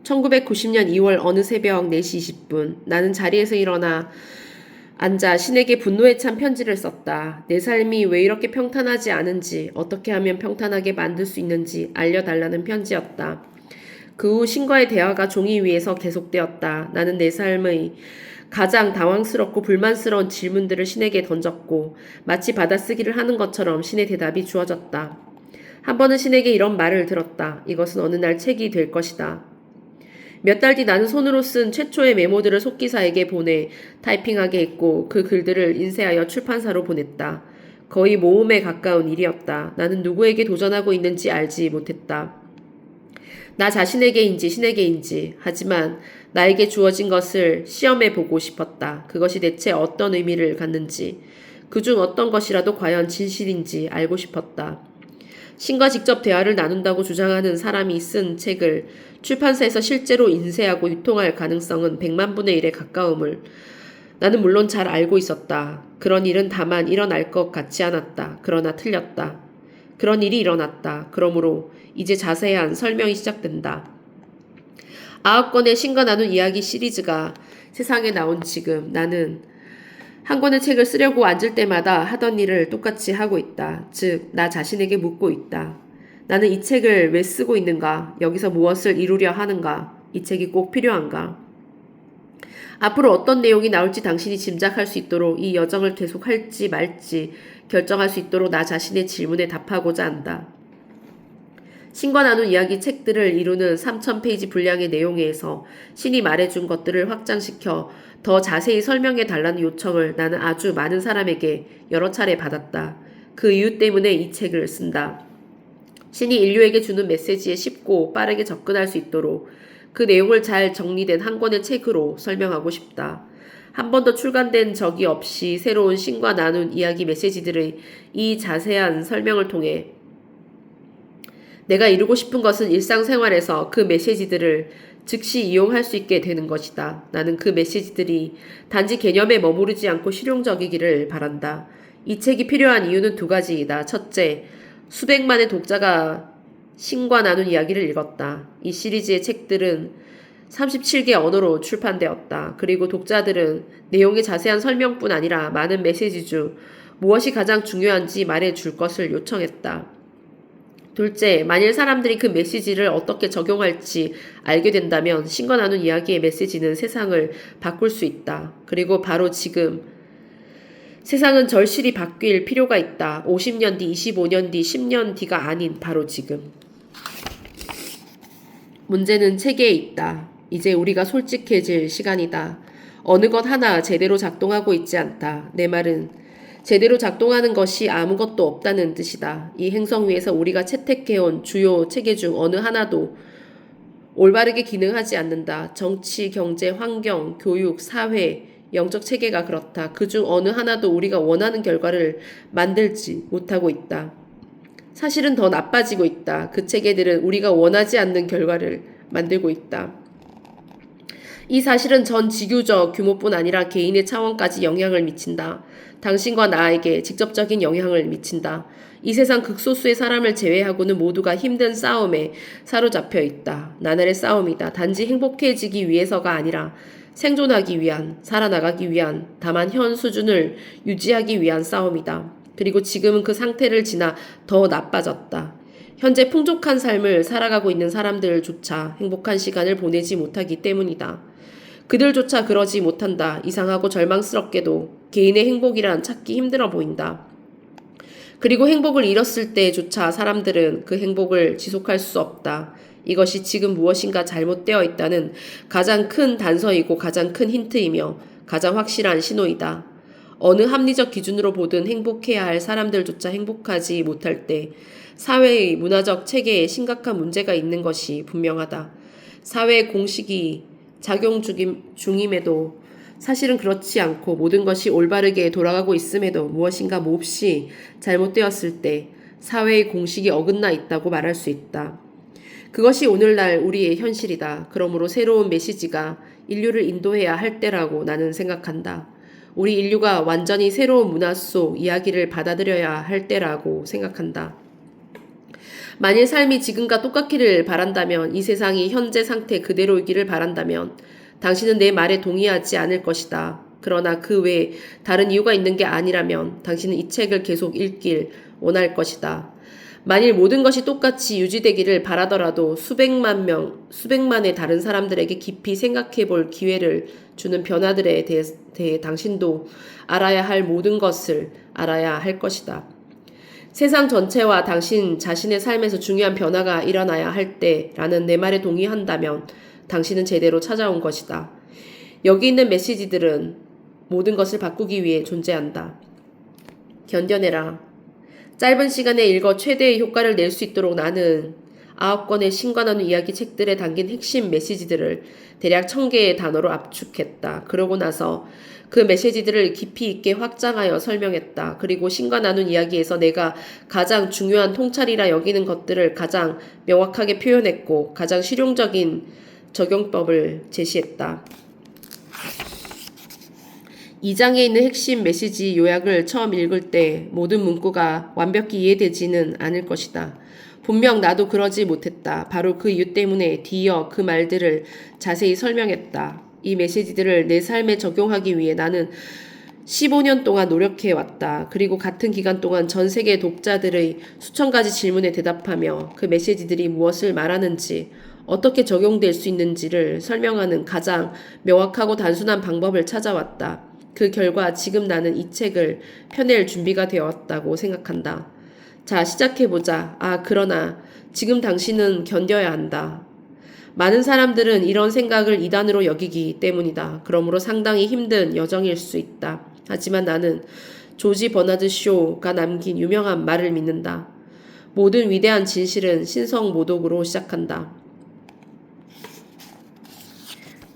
1990년 2월 어느 새벽 4시 20분 나는 자리에서 일어나 앉아 신에게 분노에 찬 편지를 썼다. 내 삶이 왜 이렇게 평탄하지 않은지, 어떻게 하면 평탄하게 만들 수 있는지 알려달라는 편지였다. 그 후 신과의 대화가 종이 위에서 계속되었다. 나는 내 삶의 가장 당황스럽고 불만스러운 질문들을 신에게 던졌고 마치 받아쓰기를 하는 것처럼 신의 대답이 주어졌다. 한 번은 신에게 이런 말을 들었다. 이것은 어느 날 책이 될 것이다. 몇 달 뒤 나는 손으로 쓴 최초의 메모들을 속기사에게 보내 타이핑하게 했고 그 글들을 인쇄하여 출판사로 보냈다. 거의 모험에 가까운 일이었다. 나는 누구에게 도전하고 있는지 알지 못했다. 나 자신에게인지 신에게인지. 하지만 나에게 주어진 것을 시험해 보고 싶었다. 그것이 대체 어떤 의미를 갖는지, 그중 어떤 것이라도 과연 진실인지 알고 싶었다. 신과 직접 대화를 나눈다고 주장하는 사람이 쓴 책을 출판사에서 실제로 인쇄하고 유통할 가능성은 100만 분의 1에 가까움을 나는 물론 잘 알고 있었다. 그런 일은 다만 일어날 것 같지 않았다. 그러나 틀렸다. 그런 일이 일어났다. 그러므로 이제 자세한 설명이 시작된다. 9권의 신과 나눈 이야기 시리즈가 세상에 나온 지금 나는 한 권의 책을 쓰려고 앉을 때마다 하던 일을 똑같이 하고 있다. 즉, 나 자신에게 묻고 있다. 나는 이 책을 왜 쓰고 있는가? 여기서 무엇을 이루려 하는가? 이 책이 꼭 필요한가? 앞으로 어떤 내용이 나올지 당신이 짐작할 수 있도록 이 여정을 계속할지 말지 결정할 수 있도록 나 자신의 질문에 답하고자 한다. 신과 나눈 이야기 책들을 이루는 3000페이지 분량의 내용에서 신이 말해준 것들을 확장시켜 더 자세히 설명해 달라는 요청을 나는 아주 많은 사람에게 여러 차례 받았다. 그 이유 때문에 이 책을 쓴다. 신이 인류에게 주는 메시지에 쉽고 빠르게 접근할 수 있도록 그 내용을 잘 정리된 한 권의 책으로 설명하고 싶다. 한 번도 출간된 적이 없이 새로운 신과 나눈 이야기 메시지들의 이 자세한 설명을 통해 내가 이루고 싶은 것은 일상생활에서 그 메시지들을 즉시 이용할 수 있게 되는 것이다. 나는 그 메시지들이 단지 개념에 머무르지 않고 실용적이기를 바란다. 이 책이 필요한 이유는 두 가지이다. 첫째, 수백만의 독자가 신과 나눈 이야기를 읽었다. 이 시리즈의 책들은 37개 언어로 출판되었다. 그리고 독자들은 내용의 자세한 설명뿐 아니라 많은 메시지 중 무엇이 가장 중요한지 말해줄 것을 요청했다. 둘째, 만일 사람들이 그 메시지를 어떻게 적용할지 알게 된다면 신과 나눈 이야기의 메시지는 세상을 바꿀 수 있다. 그리고 바로 지금 세상은 절실히 바뀔 필요가 있다. 50년 뒤, 25년 뒤, 10년 뒤가 아닌 바로 지금. 문제는 책에 있다. 이제 우리가 솔직해질 시간이다. 어느 것 하나 제대로 작동하고 있지 않다. 내 말은 제대로 작동하는 것이 아무것도 없다는 뜻이다. 이 행성 위에서 우리가 채택해온 주요 체계 중 어느 하나도 올바르게 기능하지 않는다. 정치, 경제, 환경, 교육, 사회, 영적 체계가 그렇다. 그중 어느 하나도 우리가 원하는 결과를 만들지 못하고 있다. 사실은 더 나빠지고 있다. 그 체계들은 우리가 원하지 않는 결과를 만들고 있다. 이 사실은 전 지구적 규모뿐 아니라 개인의 차원까지 영향을 미친다. 당신과 나에게 직접적인 영향을 미친다. 이 세상 극소수의 사람을 제외하고는 모두가 힘든 싸움에 사로잡혀 있다. 나날의 싸움이다. 단지 행복해지기 위해서가 아니라 생존하기 위한, 살아나가기 위한, 다만 현 수준을 유지하기 위한 싸움이다. 그리고 지금은 그 상태를 지나 더 나빠졌다. 현재 풍족한 삶을 살아가고 있는 사람들조차 행복한 시간을 보내지 못하기 때문이다. 그들조차 그러지 못한다. 이상하고 절망스럽게도 개인의 행복이란 찾기 힘들어 보인다. 그리고 행복을 잃었을 때조차 사람들은 그 행복을 지속할 수 없다. 이것이 지금 무엇인가 잘못되어 있다는 가장 큰 단서이고 가장 큰 힌트이며 가장 확실한 신호이다. 어느 합리적 기준으로 보든 행복해야 할 사람들조차 행복하지 못할 때 사회의 문화적 체계에 심각한 문제가 있는 것이 분명하다. 사회의 공식이 작용 중임에도 사실은 그렇지 않고 모든 것이 올바르게 돌아가고 있음에도 무엇인가 몹시 잘못되었을 때 사회의 공식이 어긋나 있다고 말할 수 있다. 그것이 오늘날 우리의 현실이다. 그러므로 새로운 메시지가 인류를 인도해야 할 때라고 나는 생각한다. 우리 인류가 완전히 새로운 문화 속 이야기를 받아들여야 할 때라고 생각한다. 만일 삶이 지금과 똑같기를 바란다면, 이 세상이 현재 상태 그대로이기를 바란다면, 당신은 내 말에 동의하지 않을 것이다. 그러나 그 외에 다른 이유가 있는 게 아니라면 당신은 이 책을 계속 읽길 원할 것이다. 만일 모든 것이 똑같이 유지되기를 바라더라도 수백만의 다른 사람들에게 깊이 생각해 볼 기회를 주는 변화들에 대해 당신도 알아야 할 모든 것을 알아야 할 것이다. 세상 전체와 당신 자신의 삶에서 중요한 변화가 일어나야 할 때라는 내 말에 동의한다면 당신은 제대로 찾아온 것이다. 여기 있는 메시지들은 모든 것을 바꾸기 위해 존재한다. 견뎌내라. 짧은 시간에 읽어 최대의 효과를 낼 수 있도록 나는 9권의 신과 나눈 이야기 책들에 담긴 핵심 메시지들을 대략 1000개의 단어로 압축했다. 그러고 나서 그 메시지들을 깊이 있게 확장하여 설명했다. 그리고 신과 나눈 이야기에서 내가 가장 중요한 통찰이라 여기는 것들을 가장 명확하게 표현했고 가장 실용적인 적용법을 제시했다. 2장에 있는 핵심 메시지 요약을 처음 읽을 때 모든 문구가 완벽히 이해되지는 않을 것이다. 분명 나도 그러지 못했다. 바로 그 이유 때문에 뒤이어 그 말들을 자세히 설명했다. 이 메시지들을 내 삶에 적용하기 위해 나는 15년 동안 노력해왔다. 그리고 같은 기간 동안 전 세계 독자들의 수천 가지 질문에 대답하며 그 메시지들이 무엇을 말하는지, 어떻게 적용될 수 있는지를 설명하는 가장 명확하고 단순한 방법을 찾아왔다. 그 결과 지금 나는 이 책을 펴낼 준비가 되었다고 생각한다. 자, 시작해보자. 그러나 지금 당신은 견뎌야 한다. 많은 사람들은 이런 생각을 이단으로 여기기 때문이다. 그러므로 상당히 힘든 여정일 수 있다. 하지만 나는 조지 버나드 쇼가 남긴 유명한 말을 믿는다. 모든 위대한 진실은 신성모독으로 시작한다.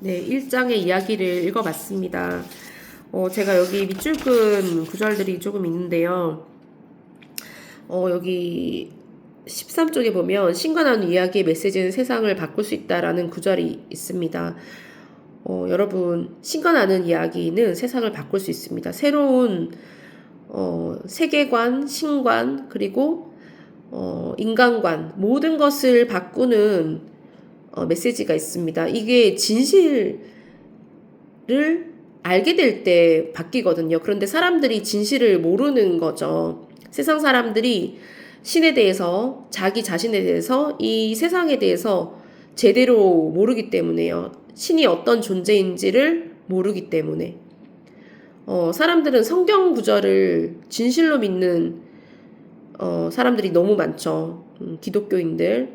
네, 1장의 이야기를 읽어봤습니다. 제가 여기 밑줄 끈 구절들이 조금 있는데요. 여기 13쪽에 보면 신과 나눈 이야기의 메시지는 세상을 바꿀 수 있다라는 구절이 있습니다. 여러분, 신과 나눈 이야기는 세상을 바꿀 수 있습니다. 새로운 세계관, 신관, 그리고 인간관, 모든 것을 바꾸는 메시지가 있습니다. 이게 진실을 알게 될 때 바뀌거든요. 그런데 사람들이 진실을 모르는 거죠. 세상 사람들이 신에 대해서, 자기 자신에 대해서, 이 세상에 대해서 제대로 모르기 때문에요. 신이 어떤 존재인지를 모르기 때문에. 사람들은 성경 구절을 진실로 믿는 사람들이 너무 많죠. 기독교인들.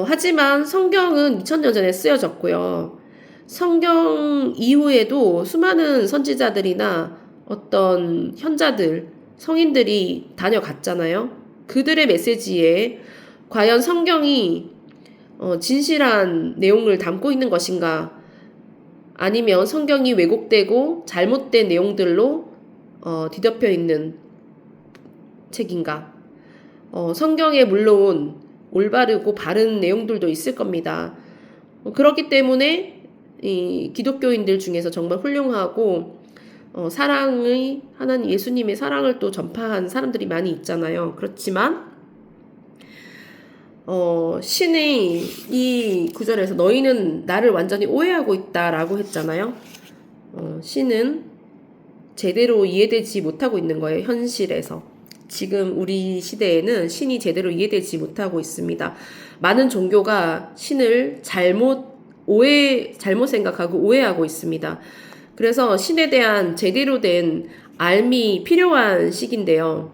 하지만 성경은 2000년 전에 쓰여졌고요. 성경 이후에도 수많은 선지자들이나 어떤 현자들, 성인들이 다녀갔잖아요. 그들의 메시지에 과연 성경이 진실한 내용을 담고 있는 것인가, 아니면 성경이 왜곡되고 잘못된 내용들로 뒤덮여 있는 책인가. 성경에 물론 올바르고 바른 내용들도 있을 겁니다. 그렇기 때문에 이 기독교인들 중에서 정말 훌륭하고 사랑의 하나님 예수님의 사랑을 또 전파한 사람들이 많이 있잖아요. 그렇지만 신이 이 구절에서 너희는 나를 완전히 오해하고 있다라고 했잖아요. 신은 제대로 이해되지 못하고 있는 거예요. 현실에서. 지금 우리 시대에는 신이 제대로 이해되지 못하고 있습니다. 많은 종교가 신을 잘못 생각하고 오해하고 있습니다. 그래서 신에 대한 제대로 된 알미 필요한 시기인데요.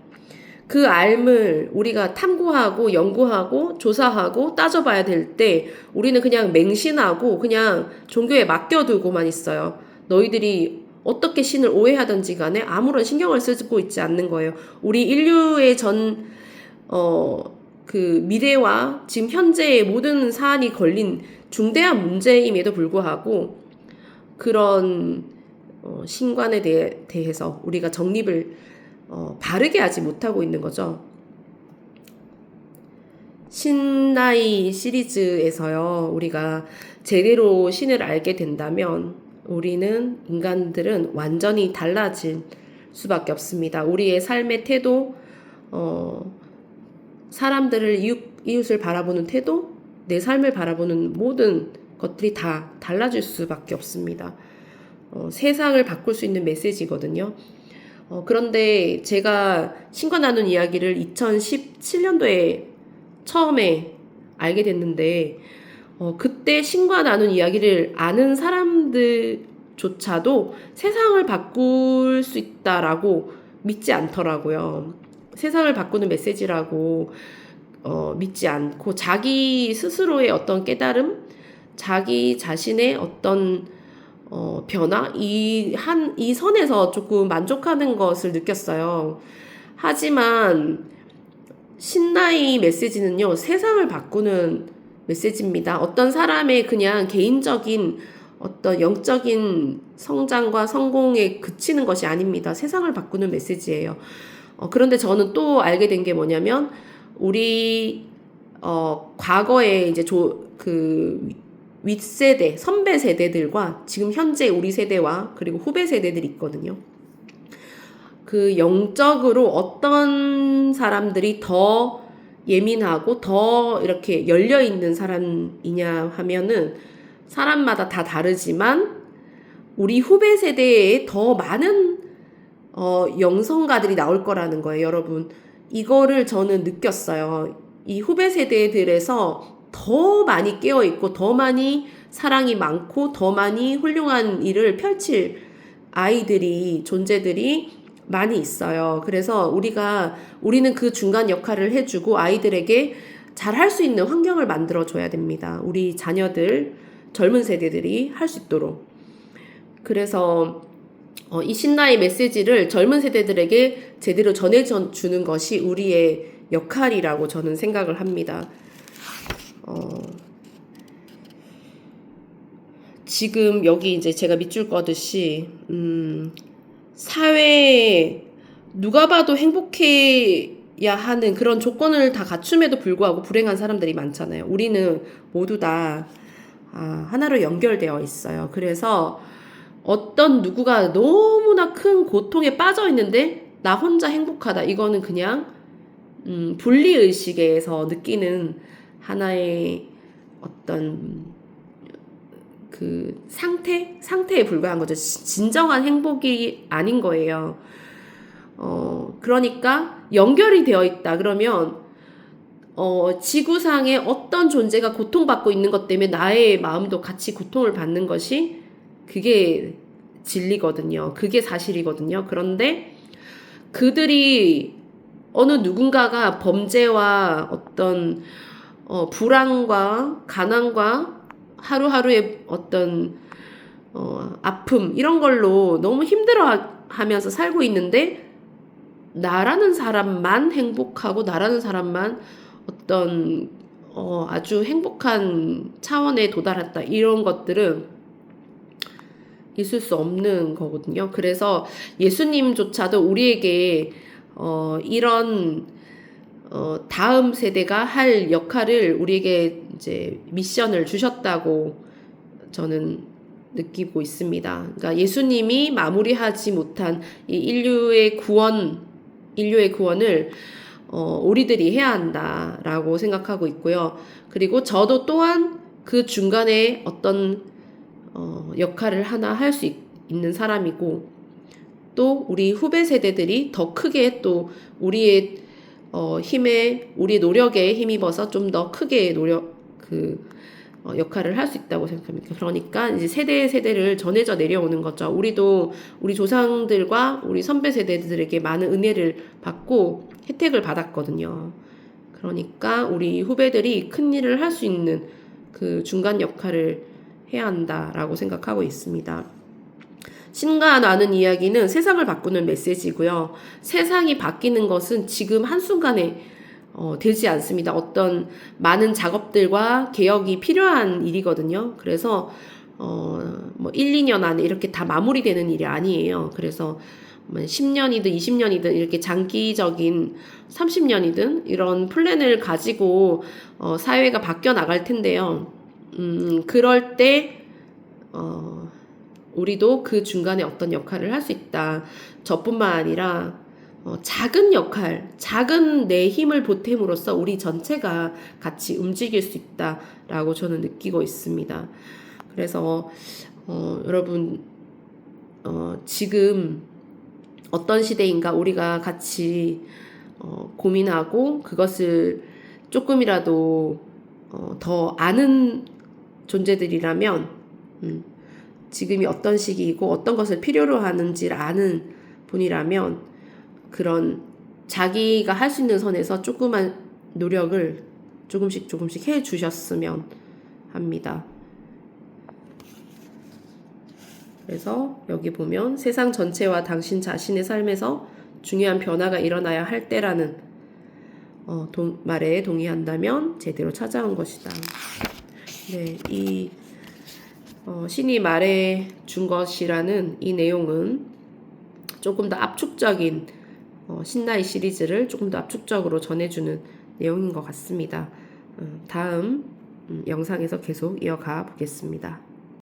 그 알을 우리가 탐구하고 연구하고 조사하고 따져봐야 될 때 우리는 그냥 맹신하고 그냥 종교에 맡겨두고만 있어요. 너희들이 어떻게 신을 오해하든지 간에 아무런 신경을 쓰고 있지 않는 거예요. 우리 인류의 그 미래와 지금 현재의 모든 사안이 걸린 중대한 문제임에도 불구하고 그런 신관에 대해서 우리가 정립을 바르게 하지 못하고 있는 거죠. 신나이 시리즈에서요, 우리가 제대로 신을 알게 된다면 인간들은 완전히 달라질 수밖에 없습니다. 우리의 삶의 태도, 사람들을 이웃을 바라보는 태도, 내 삶을 바라보는 모든 것들이 다 달라질 수밖에 없습니다. 세상을 바꿀 수 있는 메시지거든요. 그런데 제가 신과 나눈 이야기를 2017년도에 처음에 알게 됐는데, 그때 신과 나눈 이야기를 아는 사람들조차도 세상을 바꿀 수 있다라고 믿지 않더라고요. 세상을 바꾸는 메시지라고 믿지 않고 자기 스스로의 어떤 깨달음, 자기 자신의 어떤 변화, 이 선에서 조금 만족하는 것을 느꼈어요. 하지만 신나의 메시지는요, 세상을 바꾸는 메시지입니다. 어떤 사람의 그냥 개인적인 어떤 영적인 성장과 성공에 그치는 것이 아닙니다. 세상을 바꾸는 메시지예요. 그런데 저는 또 알게 된 게 뭐냐면, 우리, 과거에 이제 윗세대, 선배 세대들과 지금 현재 우리 세대와 그리고 후배 세대들이 있거든요. 그 영적으로 어떤 사람들이 더 예민하고 더 이렇게 열려있는 사람이냐 하면은 사람마다 다 다르지만 우리 후배 세대에 더 많은 영성가들이 나올 거라는 거예요, 여러분. 이거를 저는 느꼈어요. 이 후배 세대들에서 더 많이 깨어있고 더 많이 사랑이 많고 더 많이 훌륭한 일을 펼칠 아이들이, 존재들이 많이 있어요. 그래서 우리는 그 중간 역할을 해주고 아이들에게 잘 할 수 있는 환경을 만들어줘야 됩니다. 우리 자녀들, 젊은 세대들이 할 수 있도록. 그래서 이 신나의 메시지를 젊은 세대들에게 제대로 전해주는 것이 우리의 역할이라고 저는 생각을 합니다. 지금 여기 이제 제가 밑줄 꺼듯이 사회에 누가 봐도 행복해야 하는 그런 조건을 다 갖춤에도 불구하고 불행한 사람들이 많잖아요. 우리는 모두 다 하나로 연결되어 있어요. 그래서 어떤 누구가 너무나 큰 고통에 빠져 있는데 나 혼자 행복하다. 이거는 그냥 분리의식에서 느끼는 하나의 어떤 그 상태에 불과한 거죠. 진정한 행복이 아닌 거예요. 그러니까 연결이 되어 있다. 그러면 지구상에 어떤 존재가 고통받고 있는 것 때문에 나의 마음도 같이 고통을 받는 것이 그게 진리거든요. 그게 사실이거든요. 그런데 그들이 어느 누군가가 범죄와 어떤 불안과 가난과 하루하루의 어떤 아픔 이런 걸로 너무 힘들어하면서 살고 있는데 나라는 사람만 행복하고 나라는 사람만 어떤 아주 행복한 차원에 도달했다. 이런 것들은 있을 수 없는 거거든요. 그래서 예수님조차도 우리에게 이런 다음 세대가 할 역할을 우리에게 이제 미션을 주셨다고 저는 느끼고 있습니다. 그러니까 예수님이 마무리하지 못한 이 인류의 구원을 우리들이 해야 한다라고 생각하고 있고요. 그리고 저도 또한 그 중간에 어떤 역할을 하나 할 수 있는 사람이고, 또 우리 후배 세대들이 더 크게 또 우리의 우리의 노력에 힘입어서 좀 더 크게 역할을 할 수 있다고 생각합니다. 그러니까 이제 세대를 전해져 내려오는 거죠. 우리도 우리 조상들과 우리 선배 세대들에게 많은 은혜를 받고 혜택을 받았거든요. 그러니까 우리 후배들이 큰 일을 할 수 있는 그 중간 역할을 해야 한다라고 생각하고 있습니다. 신과 나눈 이야기는 세상을 바꾸는 메시지고요. 세상이 바뀌는 것은 지금 한순간에 되지 않습니다. 어떤 많은 작업들과 개혁이 필요한 일이거든요. 그래서 뭐 1, 2년 안에 이렇게 다 마무리되는 일이 아니에요. 그래서 10년이든 20년이든 이렇게 장기적인 30년이든 이런 플랜을 가지고 사회가 바뀌어 나갈 텐데요. 그럴 때 우리도 그 중간에 어떤 역할을 할 수 있다. 저뿐만 아니라 작은 역할, 작은 내 힘을 보탬으로써 우리 전체가 같이 움직일 수 있다라고 저는 느끼고 있습니다. 그래서 여러분 지금 어떤 시대인가 우리가 같이 고민하고 그것을 조금이라도 더 아는 존재들이라면 지금이 어떤 시기이고 어떤 것을 필요로 하는지를 아는 분이라면 그런 자기가 할 수 있는 선에서 조그만 노력을 조금씩 해 주셨으면 합니다. 그래서 여기 보면 세상 전체와 당신 자신의 삶에서 중요한 변화가 일어나야 할 때라는 말에 동의한다면 제대로 찾아온 것이다. 네, 이 신이 말해 준 것이라는 이 내용은 조금 더 압축적인 신나의 시리즈를 조금 더 압축적으로 전해주는 내용인 것 같습니다. 다음 영상에서 계속 이어가 보겠습니다.